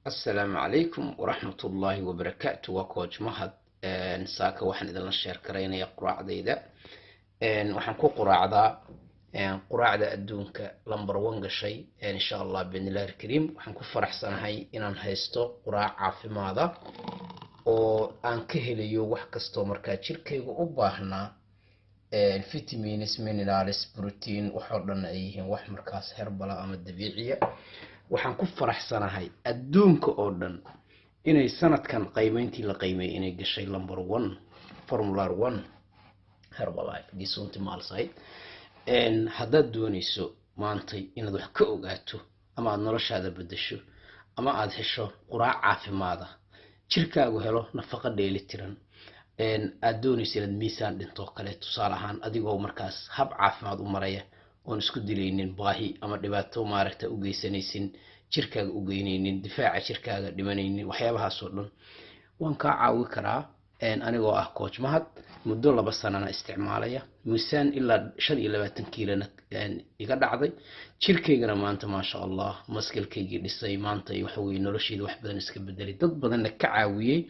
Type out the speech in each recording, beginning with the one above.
السلام عليكم ورحمة الله وبركاته وكوج مهد ساكا waxaan idin share kareynaya quraacdayda waxaan ku quraacdaa quraacda adduunka number 1 gashay insha Allah billahi kareem waxaan ku faraxsanahay inaan haysto quraac caafimaad oo aan ka helayo wax kasto marka jirkayga u baahnaa vitamins minerals protein waxa dhan ay yihiin wax markaas herbal ama dabiiciya waxaan ku faraxsanahay adduunka oo dhan inay sanadkan qiimeyntii la qiimeeyay inay gashay number 1 formula 1 herbalife gisunti maalsay haddaad doonayso maanta inaad wax ka ogaato ama aad noloshaada bedesho ama aad hesho quraac caafimaad jirkaagu helo nafaqo dheelitiran aad doonayso inaad miisaan dhinto kale tusaale ahaan adigoo markaas hab caafimaad u maraya oon isku dilaynin baahi ama dhibaato maaragta u geysanaysin jirkaaga u geynaynin difaaca jirkaaga dhimanaynin waxyaabahaas oo dhan waan ka caawi karaa anigoo ah coach mahad muddo 2 sano isticmaalaya miisaan ilaa 25 kiilona iga dhacday jirkaygana maanta ma sha Allah maskalkaygii dhisay maanta waxa weey noloshayda wax badan iska bedelay dad badan ka caawiyay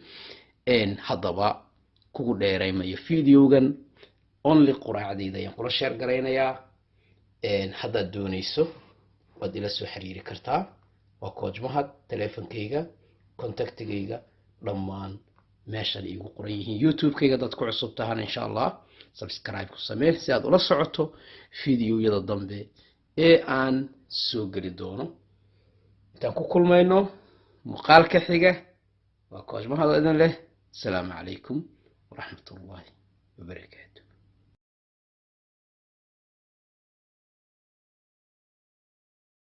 haddaba kugu dheeraymayo fiidiyogan only quraacdayda ayaan kula share gareynayaa haddaad doonayso waad ila soo xiriiri kartaa waa coach mahad teleefankayga contactigayga dhammaan meeshan igu qoran yihiin youtube-kayga dad ku cusub tahan insha Allah subscribe ku samee si aad ula socoto fiidiyoyada dambe ee aan soo gali doono intaan ku kulmayno muuqaalka xiga waa coach mahad idin leh assalaamu calaykum ورحمة الله وبركاته.